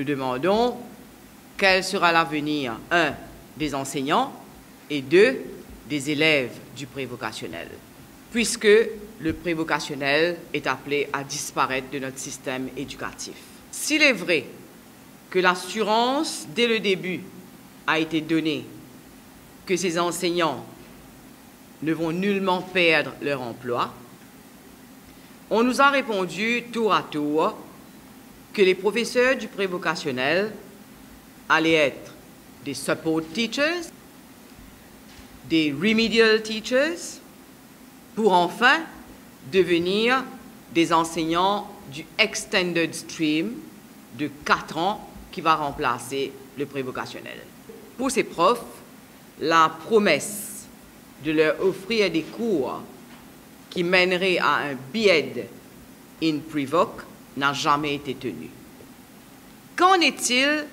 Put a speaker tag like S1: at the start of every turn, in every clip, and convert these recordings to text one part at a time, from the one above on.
S1: nous demandons quel sera l'avenir, 1, des enseignants et 2, des élèves du prévocationnel, puisque le prévocationnel est appelé à disparaître de notre système éducatif. S'il est vrai que l'assurance, dès le début, a été donnée que ces enseignants ne vont nullement perdre leur emploi, on nous a répondu tour à tour que les professeurs du prévocationnel allaient être des support teachers, des remedial teachers, pour enfin devenir des enseignants du extended stream de 4 ans qui va remplacer le prévocationnel. Pour ces profs, la promesse de leur offrir des cours qui mèneraient à un B.Ed in Prevoc n'a jamais été tenue. Qu'en est-il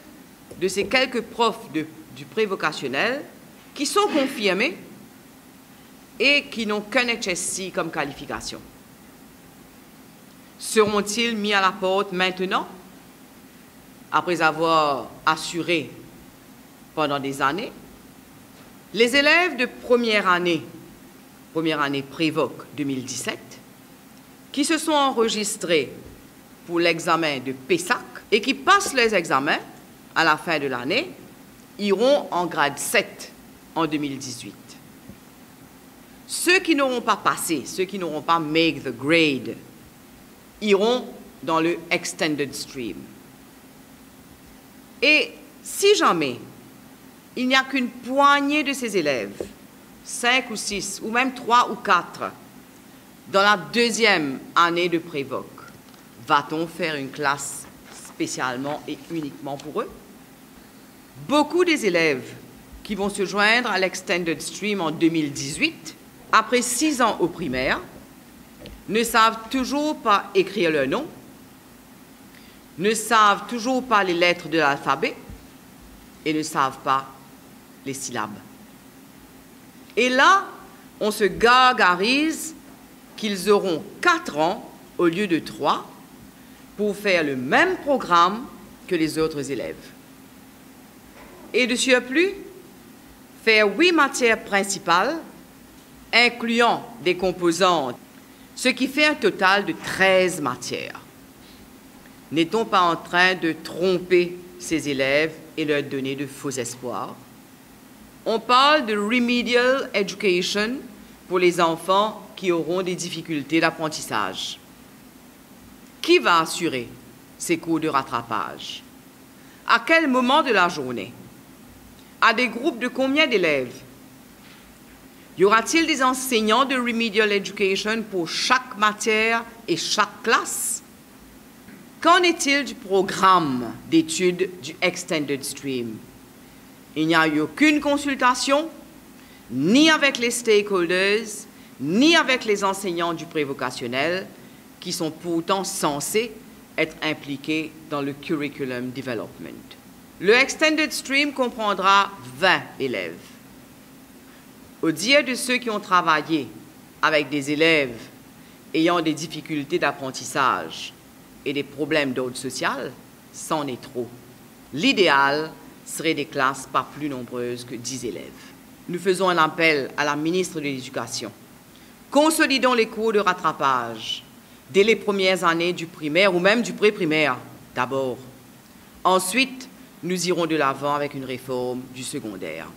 S1: de ces quelques profs du prévocationnel qui sont confirmés et qui n'ont qu'un HSC comme qualification? Seront-ils mis à la porte maintenant, après avoir assuré pendant des années? Les élèves de première année Prévoc 2017, qui se sont enregistrés pour l'examen de PESAC et qui passent les examens à la fin de l'année, iront en grade 7 en 2018. Ceux qui n'auront pas passé, ceux qui n'auront pas make the grade, iront dans le extended stream. Et si jamais il n'y a qu'une poignée de ces élèves, 5 ou 6, ou même 3 ou 4, dans la deuxième année de Prévoc, va-t-on faire une classe spécialement et uniquement pour eux? Beaucoup des élèves qui vont se joindre à l'Extended Stream en 2018, après 6 ans au primaire, ne savent toujours pas écrire leur nom, ne savent toujours pas les lettres de l'alphabet et ne savent pas les syllabes. Et là, on se gargarise qu'ils auront 4 ans au lieu de 3 pour faire le même programme que les autres élèves. Et de surplus, faire 8 matières principales, incluant des composantes, ce qui fait un total de 13 matières. N'est-on pas en train de tromper ces élèves et leur donner de faux espoirs? On parle de remedial education pour les enfants qui auront des difficultés d'apprentissage. Qui va assurer ces cours de rattrapage? À quel moment de la journée? À des groupes de combien d'élèves? Y aura-t-il des enseignants de remedial education pour chaque matière et chaque classe? Qu'en est-il du programme d'études du Extended Stream? Il n'y a eu aucune consultation, ni avec les stakeholders, ni avec les enseignants du prévocationnel, qui sont pourtant censés être impliqués dans le curriculum development. Le Extended Stream comprendra 20 élèves. Au dire de ceux qui ont travaillé avec des élèves ayant des difficultés d'apprentissage et des problèmes d'ordre social, c'en est trop. L'idéal serait des classes pas plus nombreuses que 10 élèves. Nous faisons un appel à la ministre de l'Éducation. Consolidons les cours de rattrapage dès les premières années du primaire ou même du pré-primaire d'abord. Ensuite, nous irons de l'avant avec une réforme du secondaire.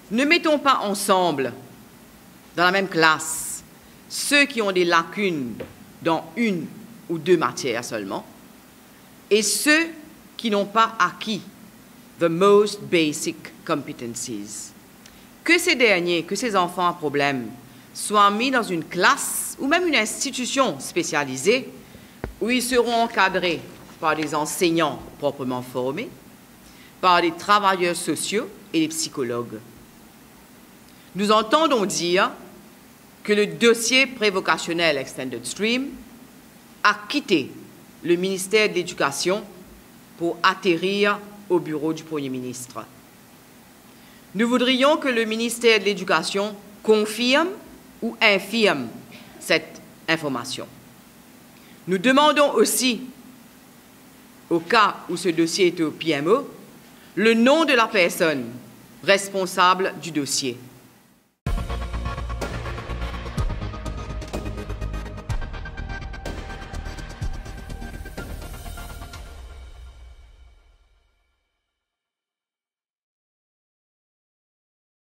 S1: Ne mettons pas ensemble, dans la même classe, ceux qui ont des lacunes dans 1 ou 2 matières seulement et ceux qui n'ont pas acquis the most basic competencies. Que ces derniers, que ces enfants à problème soient mis dans une classe ou même une institution spécialisée où ils seront encadrés par des enseignants proprement formés, par des travailleurs sociaux et des psychologues. Nous entendons dire que le dossier prévocationnel Extended Stream a quitté le ministère de l'Éducation pour atterrir au bureau du Premier ministre. Nous voudrions que le ministère de l'Éducation confirme ou infirme cette information. Nous demandons aussi au cas où ce dossier est au PMO, le nom de la personne responsable du dossier.